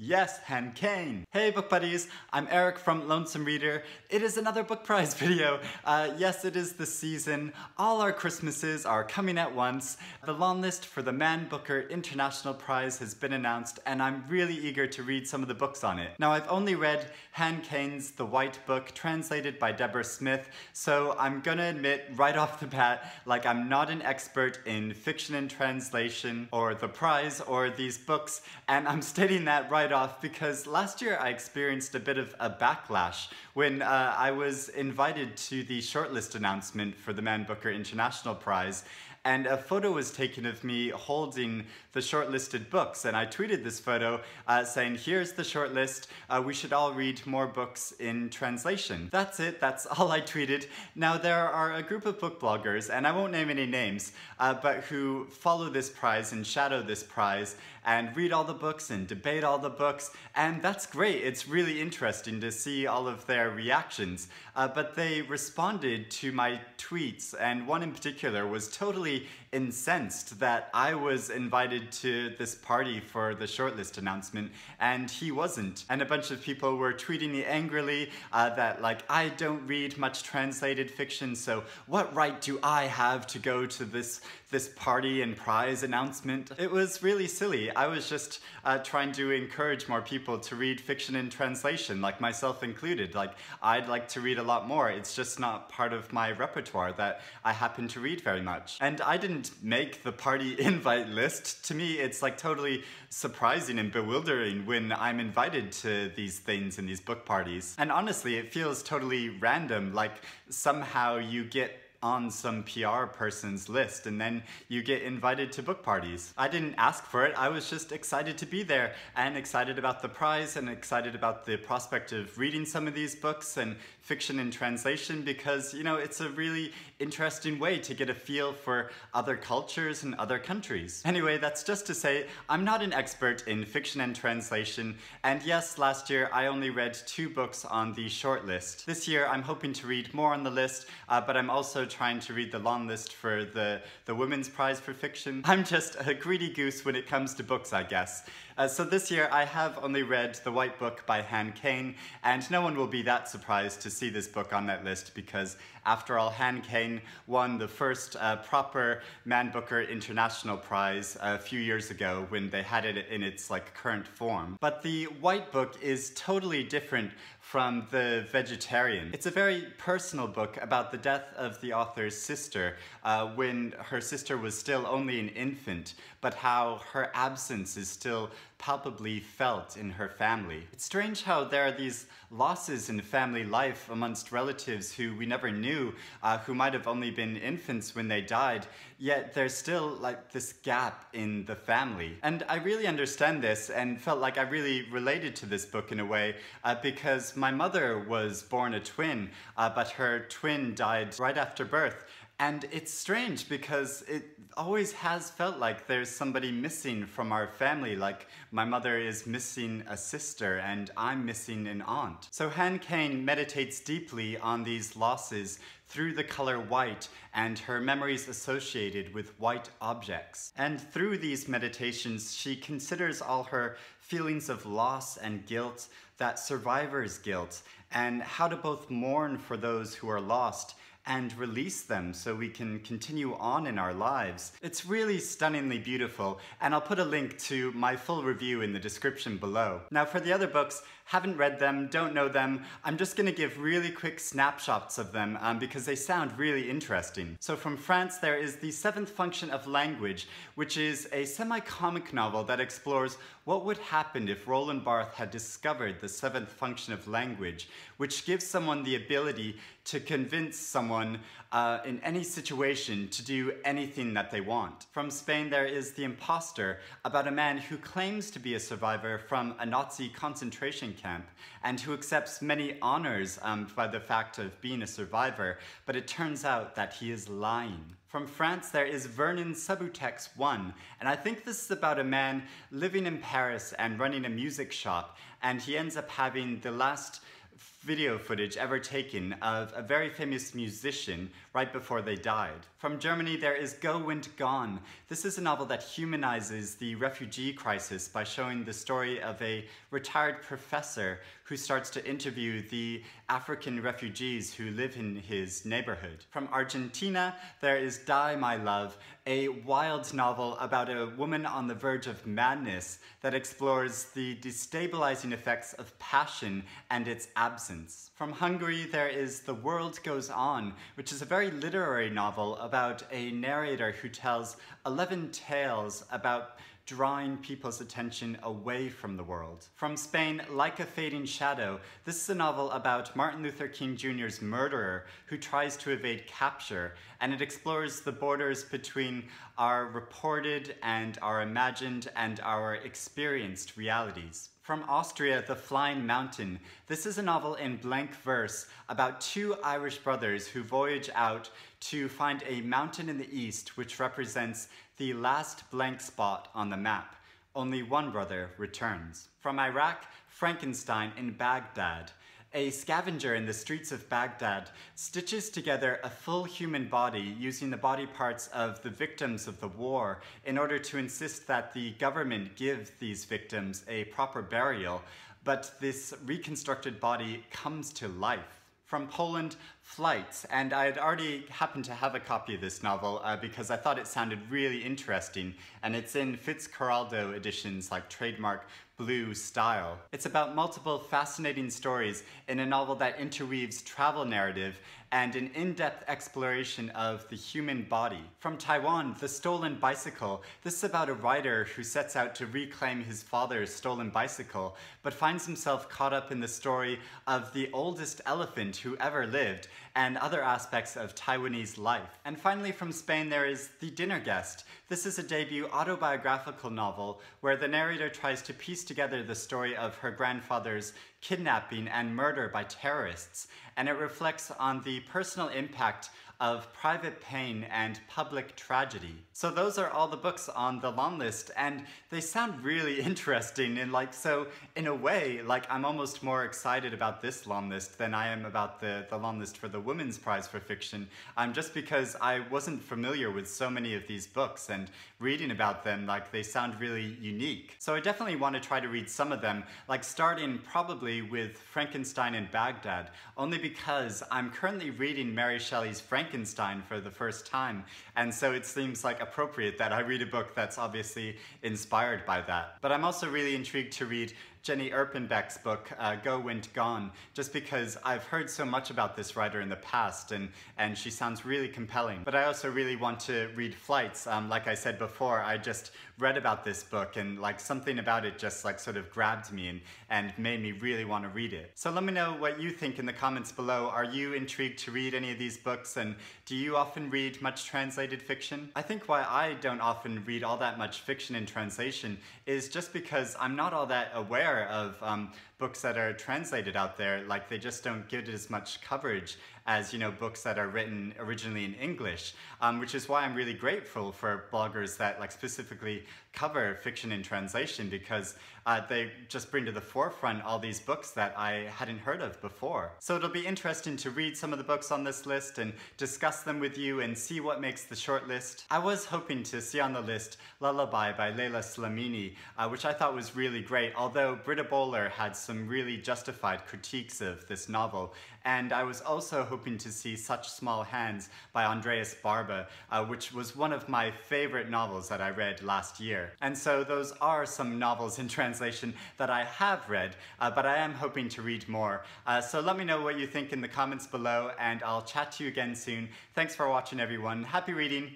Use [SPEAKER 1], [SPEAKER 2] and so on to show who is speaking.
[SPEAKER 1] Yes, Han Kang! Hey book buddies, I'm Eric from Lonesome Reader. It is another book prize video. Yes, it is the season. All our Christmases are coming at once. The long list for the Man Booker International Prize has been announced and I'm really eager to read some of the books on it. Now I've only read Han Kang's The White Book, translated by Deborah Smith, so I'm gonna admit right off the bat, like I'm not an expert in fiction and translation or the prize or these books, and I'm stating that right off because last year I experienced a bit of a backlash when I was invited to the shortlist announcement for the Man Booker International Prize, and a photo was taken of me holding the shortlisted books, and I tweeted this photo saying, here's the shortlist, we should all read more books in translation. That's it, that's all I tweeted. Now there are a group of book bloggers, and I won't name any names, but who follow this prize and shadow this prize and read all the books and debate all the books, and that's great. It's really interesting to see all of their reactions, but they responded to my tweets, and one in particular was totally incensed that I was invited to this party for the shortlist announcement and he wasn't. And a bunch of people were tweeting me angrily that like, I don't read much translated fiction, so what right do I have to go to this party and prize announcement? It was really silly. I was just trying to encourage more people to read fiction in translation, like myself included. Like, I'd like to read a lot more. It's just not part of my repertoire that I happen to read very much. And I didn't make the party invite list. To me, it's like totally surprising and bewildering when I'm invited to these things and these book parties. And honestly, it feels totally random, like somehow you get on some PR person's list and then you get invited to book parties. I didn't ask for it, I was just excited to be there and excited about the prize and excited about the prospect of reading some of these books and fiction in translation because, you know, it's a really interesting way to get a feel for other cultures and other countries. Anyway, that's just to say, I'm not an expert in fiction and translation, and yes, last year I only read 2 books on the short list. This year I'm hoping to read more on the list, but I'm also trying to read the long list for the Women's Prize for Fiction. I'm just a greedy goose when it comes to books, I guess. So this year I have only read The White Book by Han Kang, and no one will be that surprised to see this book on that list because after all, Han Kang won the first proper Man Booker International Prize a few years ago when they had it in its like current form. But The White Book is totally different from The Vegetarian. It's a very personal book about the death of the author's sister when her sister was still only an infant, but how her absence is still palpably felt in her family. It's strange how there are these losses in family life amongst relatives who we never knew, who might have only been infants when they died, yet there's still like this gap in the family. And I really understand this and felt like I really related to this book in a way because my mother was born a twin, but her twin died right after birth. And it's strange because it always has felt like there's somebody missing from our family, like my mother is missing a sister and I'm missing an aunt. So Han Kang meditates deeply on these losses through the color white and her memories associated with white objects. And through these meditations, she considers all her feelings of loss and guilt, that survivor's guilt, and how to both mourn for those who are lost and release them so we can continue on in our lives. It's really stunningly beautiful, and I'll put a link to my full review in the description below. Now for the other books, haven't read them, don't know them, I'm just gonna give really quick snapshots of them because they sound really interesting. So from France there is The Seventh Function of Language, which is a semi-comic novel that explores what would happen if Roland Barthes had discovered the seventh function of language, which gives someone the ability to convince someone in any situation to do anything that they want. From Spain there is The Impostor, about a man who claims to be a survivor from a Nazi concentration camp and who accepts many honors by the fact of being a survivor, but it turns out that he is lying. From France there is Vernon's Subutex 1, and I think this is about a man living in Paris and running a music shop, and he ends up having the last video footage ever taken of a very famous musician right before they died. From Germany, there is Go Wind Gone. This is a novel that humanizes the refugee crisis by showing the story of a retired professor who starts to interview the African refugees who live in his neighborhood. From Argentina, there is Die, My Love, a wild novel about a woman on the verge of madness that explores the destabilizing effects of passion and its absence. From Hungary, there is The World Goes On, which is a very literary novel about a narrator who tells 11 tales about drawing people's attention away from the world. From Spain, Like a Fading Shadow. This is a novel about Martin Luther King Jr.'s murderer who tries to evade capture, and it explores the borders between our reported and our imagined and our experienced realities. From Austria, The Flying Mountain. This is a novel in blank verse about two Irish brothers who voyage out to find a mountain in the east which represents the last blank spot on the map. Only one brother returns. From Iraq, Frankenstein in Baghdad. A scavenger in the streets of Baghdad stitches together a full human body using the body parts of the victims of the war in order to insist that the government give these victims a proper burial, but this reconstructed body comes to life. From Poland, Flights, and I had already happened to have a copy of this novel because I thought it sounded really interesting, and it's in Fitzcarraldo editions, like trademark blue style. It's about multiple fascinating stories in a novel that interweaves travel narrative and an in-depth exploration of the human body. From Taiwan, The Stolen Bicycle. This is about a writer who sets out to reclaim his father's stolen bicycle, but finds himself caught up in the story of the oldest elephant who ever lived and other aspects of Taiwanese life. And finally, from Spain, there is The Dinner Guest. This is a debut autobiographical novel where the narrator tries to piece together the story of her grandfather's kidnapping and murder by terrorists, and it reflects on the personal impact of private pain and public tragedy. So those are all the books on the long list, and they sound really interesting, and so in a way, I'm almost more excited about this long list than I am about the long list for the Women's Prize for Fiction, just because I wasn't familiar with so many of these books, and reading about them, they sound really unique. So I definitely want to try to read some of them, starting probably with Frankenstein in Baghdad, only because I'm currently reading Mary Shelley's Frankenstein for the first time, and so it seems appropriate that I read a book that's obviously inspired by that. But I'm also really intrigued to read Jenny Erpenbeck's book, Go Wind Gone, just because I've heard so much about this writer in the past, and she sounds really compelling. But I also really want to read Flights. Like I said before, I just read about this book, and something about it just sort of grabbed me and made me really want to read it. So let me know what you think in the comments below. Are you intrigued to read any of these books, and do you often read much translated fiction? I think why I don't often read all that much fiction in translation is just because I'm not all that aware of books that are translated out there. They just don't give it as much coverage as, books that are written originally in English, which is why I'm really grateful for bloggers that specifically cover fiction in translation, because they just bring to the forefront all these books that I hadn't heard of before. So it'll be interesting to read some of the books on this list and discuss them with you and see what makes the short list. I was hoping to see on the list Lullaby by Leila'S, which I thought was really great, although Britta Bowler had some really justified critiques of this novel. And I was also hoping to see Such Small Hands by Andreas Barba, which was one of my favorite novels that I read last year. And so those are some novels in translation that I have read, but I am hoping to read more. So let me know what you think in the comments below, and I'll chat to you again soon. Thanks for watching, everyone. Happy reading!